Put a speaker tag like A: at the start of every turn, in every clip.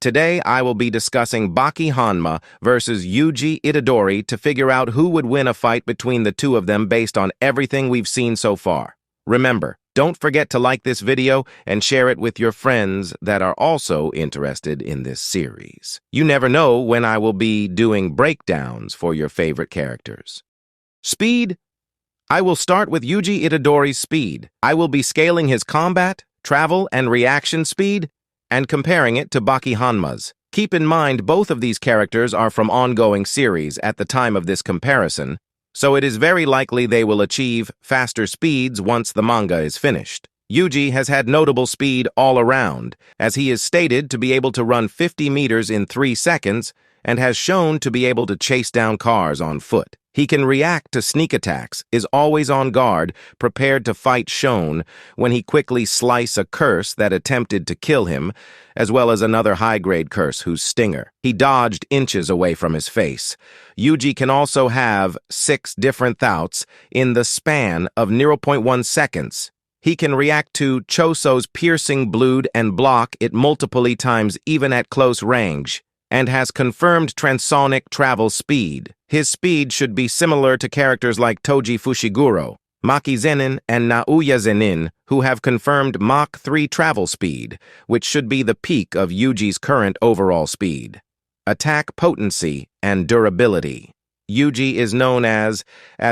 A: Today, I will be discussing Baki Hanma versus Yuji Itadori to figure out who would win a fight between the two of them based on everything we've seen so far. Remember, don't forget to like this video and share it with your friends that are also interested in this series. You never know when I will be doing breakdowns for your favorite characters. Speed. I will start with Yuji Itadori's speed. I will be scaling his combat, travel, and reaction speed, and comparing it to Baki Hanma's. Keep in mind both of these characters are from ongoing series at the time of this comparison, so it is very likely they will achieve faster speeds once the manga is finished. Yuji has had notable speed all around, as he is stated to be able to run 50 meters in 3 seconds and has shown to be able to chase down cars on foot. He can react to sneak attacks, is always on guard, prepared to fight Shone when he quickly slice a curse that attempted to kill him, as well as another high-grade curse whose stinger he dodged inches away from his face. Yuji can also have 6 different thoughts in the span of 0.1 seconds. He can react to Choso's piercing blade and block it multiple times even at close range, and has confirmed transonic travel speed. His speed should be similar to characters like Toji Fushiguro, Maki Zenin, and Naoya Zenin, who have confirmed Mach 3 travel speed, which should be the peak of Yuji's current overall speed. Attack potency and durability. Yuji is known as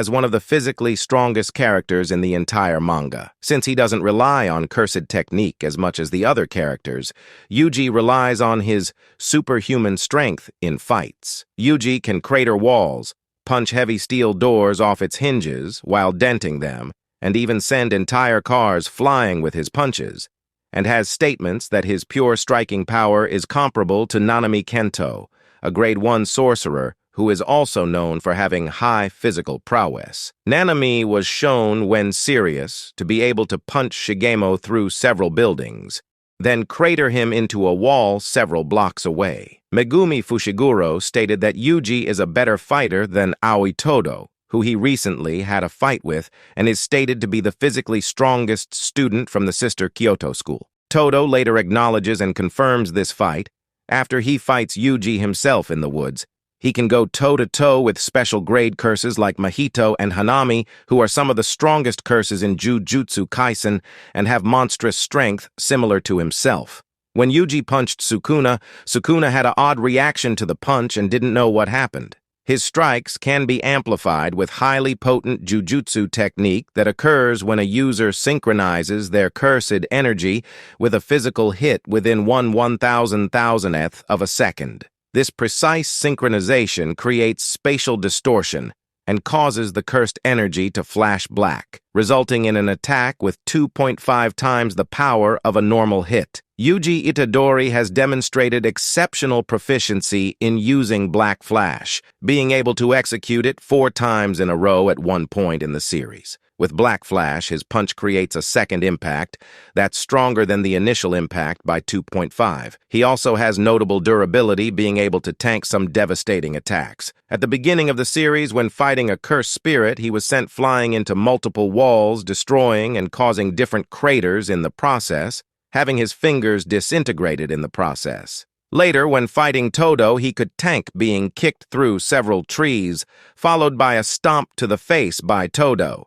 A: one of the physically strongest characters in the entire manga. Since he doesn't rely on cursed technique as much as the other characters, Yuji relies on his superhuman strength in fights. Yuji can crater walls, punch heavy steel doors off its hinges while denting them, and even send entire cars flying with his punches, and has statements that his pure striking power is comparable to Nanami Kento, a grade 1 sorcerer who is also known for having high physical prowess. Nanami was shown, when serious, to be able to punch Shigemo through several buildings, then crater him into a wall several blocks away. Megumi Fushiguro stated that Yuji is a better fighter than Aoi Todo, who he recently had a fight with and is stated to be the physically strongest student from the sister Kyoto school. Todo later acknowledges and confirms this fight after he fights Yuji himself in the woods. He can go toe-to-toe with special grade curses like Mahito and Hanami, who are some of the strongest curses in Jujutsu Kaisen and have monstrous strength similar to himself. When Yuji punched Sukuna, Sukuna had an odd reaction to the punch and didn't know what happened. His strikes can be amplified with highly potent jujutsu technique that occurs when a user synchronizes their cursed energy with a physical hit within 1/1000,000th of a second. This precise synchronization creates spatial distortion and causes the cursed energy to flash black, resulting in an attack with 2.5 times the power of a normal hit. Yuji Itadori has demonstrated exceptional proficiency in using Black Flash, being able to execute it 4 times in a row at one point in the series. With Black Flash, his punch creates a second impact that's stronger than the initial impact by 2.5. He also has notable durability, being able to tank some devastating attacks. At the beginning of the series, when fighting a cursed spirit, he was sent flying into multiple walls, destroying and causing different craters in the process, having his fingers disintegrated in the process. Later, when fighting Todo, he could tank being kicked through several trees, followed by a stomp to the face by Todo.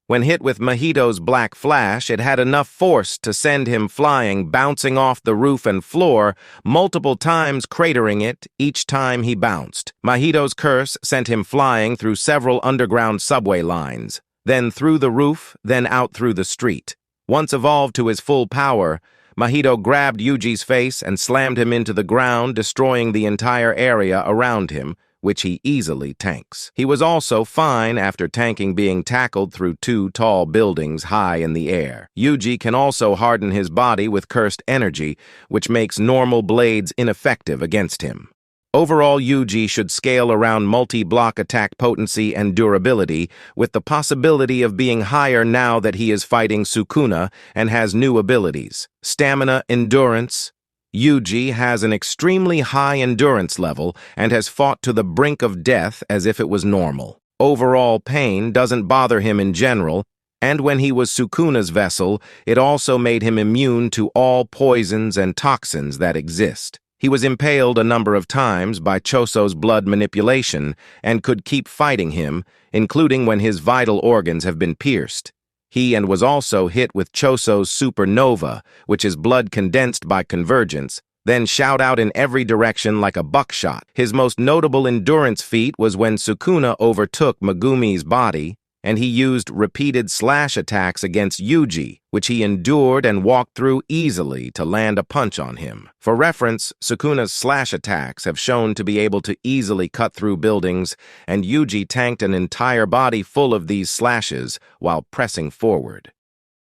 A: When hit with Mahito's Black Flash, it had enough force to send him flying, bouncing off the roof and floor, multiple times cratering it each time he bounced. Mahito's curse sent him flying through several underground subway lines, then through the roof, then out through the street. Once evolved to his full power, Mahito grabbed Yuji's face and slammed him into the ground, destroying the entire area around him, which he easily tanks. He was also fine after tanking being tackled through 2 tall buildings high in the air. Yuji can also harden his body with cursed energy, which makes normal blades ineffective against him. Overall, Yuji should scale around multi-block attack potency and durability, with the possibility of being higher now that he is fighting Sukuna and has new abilities. Stamina, endurance. Yuji has an extremely high endurance level and has fought to the brink of death as if it was normal. Overall pain doesn't bother him in general, and when he was Sukuna's vessel, it also made him immune to all poisons and toxins that exist. He was impaled a number of times by Choso's blood manipulation and could keep fighting him, including when his vital organs have been pierced. He was also hit with Choso's supernova, which is blood condensed by convergence, then shout out in every direction like a buckshot. His most notable endurance feat was when Sukuna overtook Megumi's body, and he used repeated slash attacks against Yuji, which he endured and walked through easily to land a punch on him. For reference, Sukuna's slash attacks have shown to be able to easily cut through buildings, and Yuji tanked an entire body full of these slashes while pressing forward.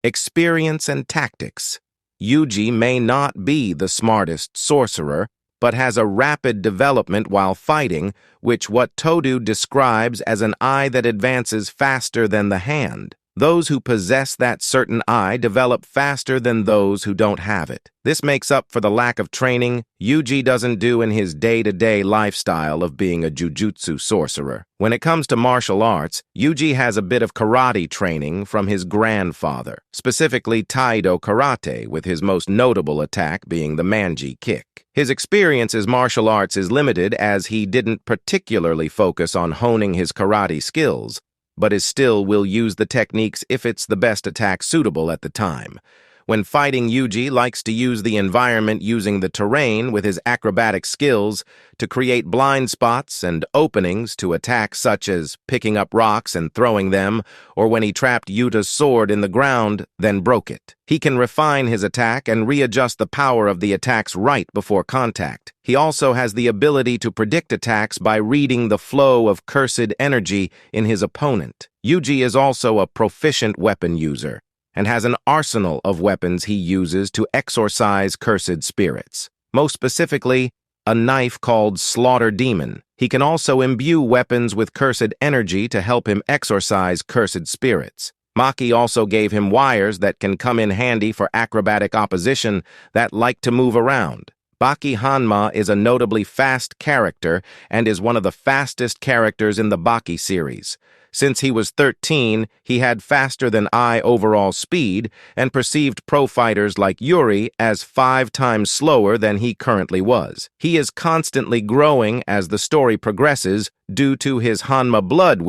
A: Experience and tactics. Yuji may not be the smartest sorcerer, but has a rapid development while fighting, which what Todo describes as an eye that advances faster than the hand. Those who possess that certain eye develop faster than those who don't have it. This makes up for the lack of training Yuji doesn't do in his day-to-day lifestyle of being a jujutsu sorcerer. When it comes to martial arts, Yuji has a bit of karate training from his grandfather, specifically Taido karate, with his most notable attack being the manji kick. His experience as martial arts is limited as he didn't particularly focus on honing his karate skills, but still will use the techniques if it's the best attack suitable at the time. When fighting, Yuji likes to use the environment using the terrain with his acrobatic skills to create blind spots and openings to attack, such as picking up rocks and throwing them, or when he trapped Yuta's sword in the ground, then broke it. He can refine his attack and readjust the power of the attacks right before contact. He also has the ability to predict attacks by reading the flow of cursed energy in his opponent. Yuji is also a proficient weapon user, and has an arsenal of weapons he uses to exorcise cursed spirits. Most specifically, a knife called Slaughter Demon. He can also imbue weapons with cursed energy to help him exorcise cursed spirits. Maki also gave him wires that can come in handy for acrobatic opposition that like to move around. Baki Hanma is a notably fast character and is one of the fastest characters in the Baki series. Since he was 13, he had faster-than-eye overall speed and perceived pro fighters like Yuri as 5 times slower than he currently was. He is constantly growing as the story progresses due to his Hanma blood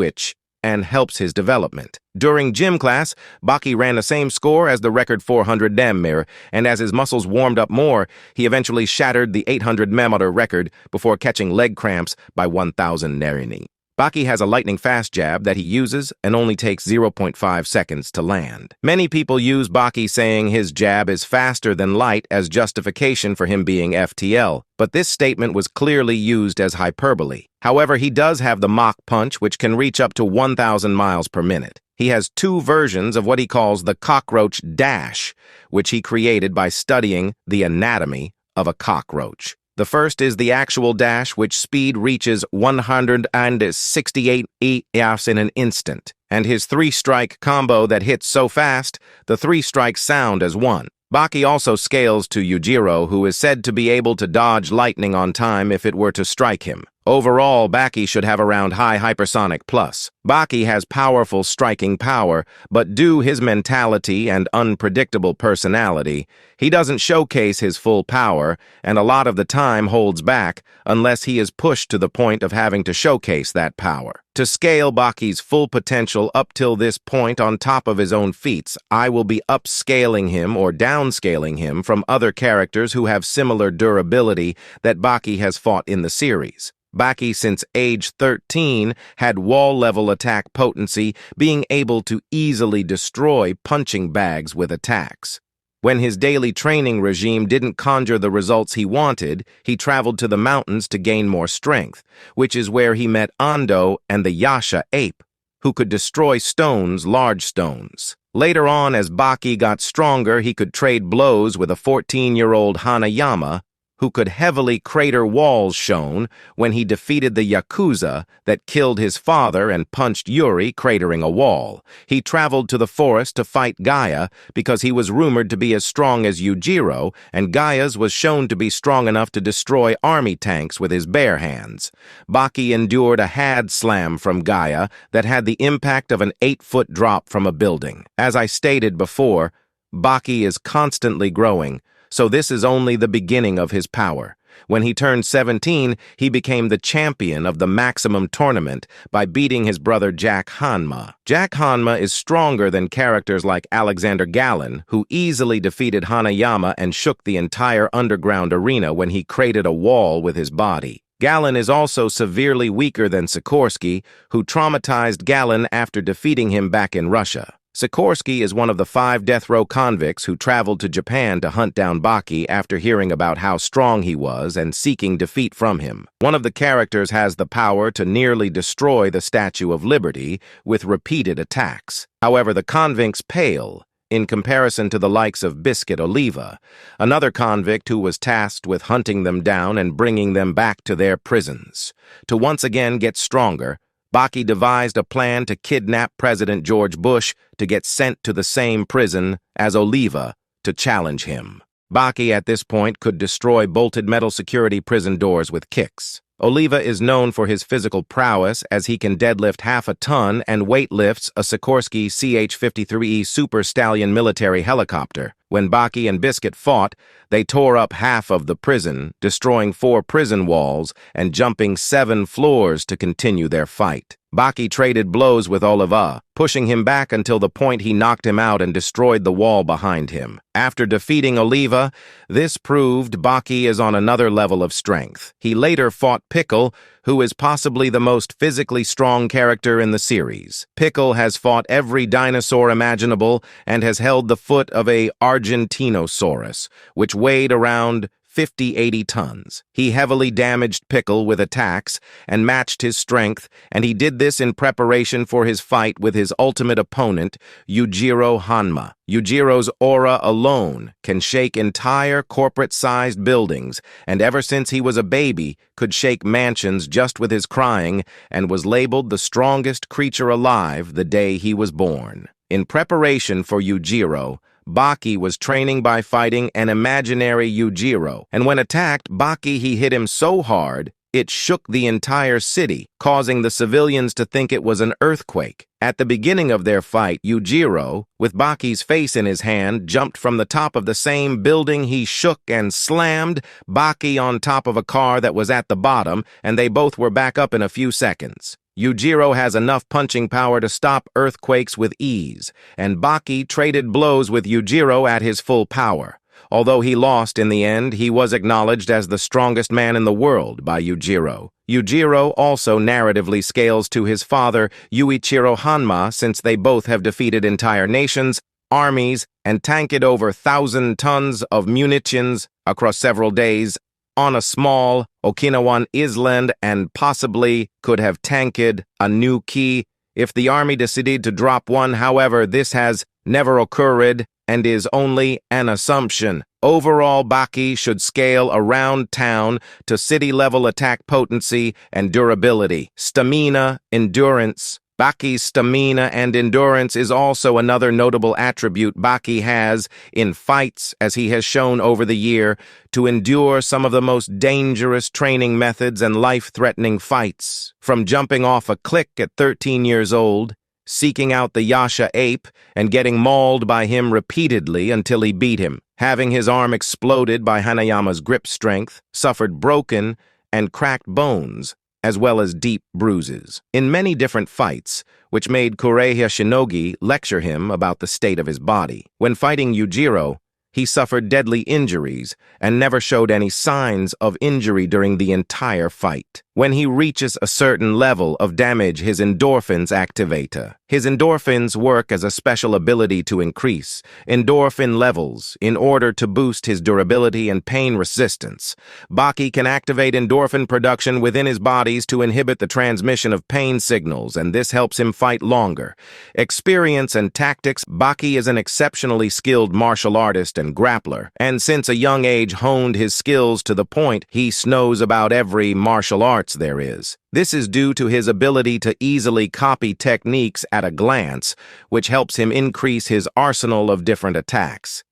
A: and helps his development. During gym class, Baki ran the same score as the record 400 Dammir, and as his muscles warmed up more, he eventually shattered the 800 Mamoter record before catching leg cramps by 1,000 Narini. Baki has a lightning-fast jab that he uses and only takes 0.5 seconds to land. Many people use Baki saying his jab is faster than light as justification for him being FTL, but this statement was clearly used as hyperbole. However, he does have the Mach punch, which can reach up to 1,000 miles per minute. He has 2 versions of what he calls the cockroach dash, which he created by studying the anatomy of a cockroach. The first is the actual dash, which speed reaches 168 EFs in an instant, and his 3-strike combo that hits so fast, the 3 strikes sound as 1. Baki also scales to Yujiro, who is said to be able to dodge lightning on time if it were to strike him. Overall, Baki should have around high hypersonic plus. Baki has powerful striking power, but due his mentality and unpredictable personality, he doesn't showcase his full power and a lot of the time holds back unless he is pushed to the point of having to showcase that power. To scale Baki's full potential up till this point on top of his own feats, I will be upscaling him or downscaling him from other characters who have similar durability that Baki has fought in the series. Baki, since age 13, had wall-level attack potency, being able to easily destroy punching bags with attacks. When his daily training regime didn't conjure the results he wanted, he traveled to the mountains to gain more strength, which is where he met Ando and the Yasha ape, who could destroy stones, large stones. Later on, as Baki got stronger, he could trade blows with a 14-year-old Hanayama, who could heavily crater walls shown when he defeated the Yakuza that killed his father and punched Yuri, cratering a wall. He traveled to the forest to fight Gaia because he was rumored to be as strong as Yujiro, and Gaia's was shown to be strong enough to destroy army tanks with his bare hands. Baki endured a had slam from Gaia that had the impact of an 8-foot drop from a building. As I stated before, Baki is constantly growing, so this is only the beginning of his power. When he turned 17, he became the champion of the Maximum Tournament by beating his brother Jack Hanma. Jack Hanma is stronger than characters like Alexander Gallon, who easily defeated Hanayama and shook the entire underground arena when he created a wall with his body. Gallon is also severely weaker than Sikorsky, who traumatized Gallon after defeating him back in Russia. Sikorsky is one of the 5 death row convicts who traveled to Japan to hunt down Baki after hearing about how strong he was and seeking defeat from him. One of the characters has the power to nearly destroy the Statue of Liberty with repeated attacks. However, the convicts pale in comparison to the likes of Biscuit Oliva, another convict who was tasked with hunting them down and bringing them back to their prisons. To once again get stronger, Baki devised a plan to kidnap President George Bush to get sent to the same prison as Oliva to challenge him. Baki at this point could destroy bolted metal security prison doors with kicks. Oliva is known for his physical prowess as he can deadlift half a ton and weightlifts a Sikorsky CH-53E Super Stallion military helicopter. When Baki and Biscuit fought, they tore up half of the prison, destroying 4 prison walls and jumping 7 floors to continue their fight. Baki traded blows with Oliva, pushing him back until the point he knocked him out and destroyed the wall behind him. After defeating Oliva, this proved Baki is on another level of strength. He later fought Pickle, who is possibly the most physically strong character in the series. Pickle has fought every dinosaur imaginable and has held the foot of a Argentinosaurus, which weighed around 50-80 tons. He heavily damaged Pickle with attacks and matched his strength, and he did this in preparation for his fight with his ultimate opponent, Yuji Hanma. Yujiro's aura alone can shake entire corporate-sized buildings, and ever since he was a baby, could shake mansions just with his crying, and was labeled the strongest creature alive the day he was born. In preparation for Yujiro, Baki was training by fighting an imaginary Yujiro, and when attacked, he hit him so hard, it shook the entire city, causing the civilians to think it was an earthquake. At the beginning of their fight, Yujiro, with Baki's face in his hand, jumped from the top of the same building he shook and slammed Baki on top of a car that was at the bottom, and they both were back up in a few seconds. Yujiro has enough punching power to stop earthquakes with ease, and Baki traded blows with Yujiro at his full power. Although he lost in the end, he was acknowledged as the strongest man in the world by Yujiro. Yujiro also narratively scales to his father, Yuichiro Hanma, since they both have defeated entire nations, armies, and tanked over 1,000 tons of munitions across several days on a small Okinawan island, and possibly could have tanked a new key if the army decided to drop one. However, this has never occurred and is only an assumption. Overall, Baki should scale around town to city-level attack potency and durability. Stamina, endurance. Baki's stamina and endurance is also another notable attribute Baki has in fights, as he has shown over the year to endure some of the most dangerous training methods and life-threatening fights. From jumping off a cliff at 13 years old, seeking out the Yuji Ape, and getting mauled by him repeatedly until he beat him, having his arm exploded by Hanayama's grip strength, suffered broken and cracked bones, as well as deep bruises, in many different fights, which made Kureha Shinogi lecture him about the state of his body. When fighting Yujiro, he suffered deadly injuries and never showed any signs of injury during the entire fight. When he reaches a certain level of damage, his endorphins activate. His endorphins work as a special ability to increase endorphin levels in order to boost his durability and pain resistance. Baki can activate endorphin production within his bodies to inhibit the transmission of pain signals, and this helps him fight longer. Experience and tactics. Baki is an exceptionally skilled martial artist and grappler, and since a young age honed his skills to the point he knows about every martial arts there is. This is due to his ability to easily copy techniques at a glance, which helps him increase his arsenal of different attacks.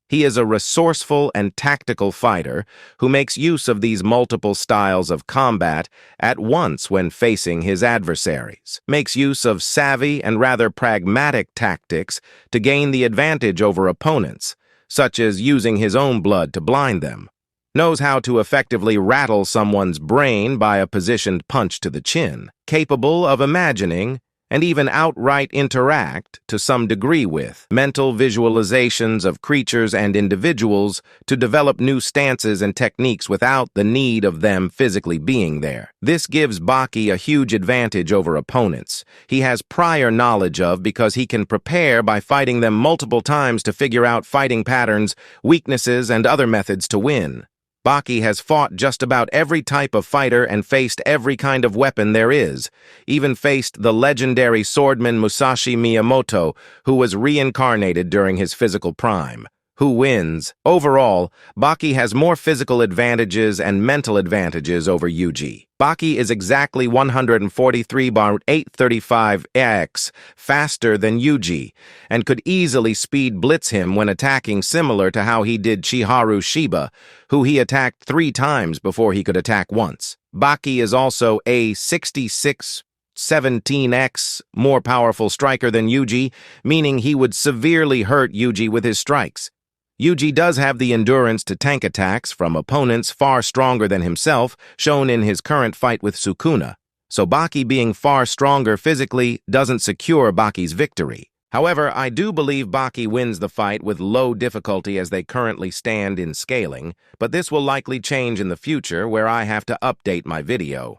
A: He is a resourceful and tactical fighter who makes use of these multiple styles of combat at once when facing his adversaries, makes use of savvy and rather pragmatic tactics to gain the advantage over opponents, such as using his own blood to blind them. knows how to effectively rattle someone's brain by a positioned punch to the chin, capable of imagining and even outright interact to some degree with mental visualizations of creatures and individuals to develop new stances and techniques without the need of them physically being there. This gives Baki a huge advantage over opponents he has prior knowledge of because he can prepare by fighting them multiple times to figure out fighting patterns, weaknesses, and other methods to win. Baki has fought just about every type of fighter and faced every kind of weapon there is, even faced the legendary swordman Musashi Miyamoto, who was reincarnated during his physical prime. Who wins? Overall, Baki has more physical advantages and mental advantages over Yuji. Baki is exactly 143/835x faster than Yuji, and could easily speed blitz him when attacking, similar to how he did Chiharu Shiba, who he attacked 3 times before he could attack once. Baki is also a 17x more powerful striker than Yuji, meaning he would severely hurt Yuji with his strikes. Yuji does have the endurance to tank attacks from opponents far stronger than himself, shown in his current fight with Sukuna, so Baki being far stronger physically doesn't secure Baki's victory. However, I do believe Baki wins the fight with low difficulty as they currently stand in scaling, but this will likely change in the future where I have to update my video.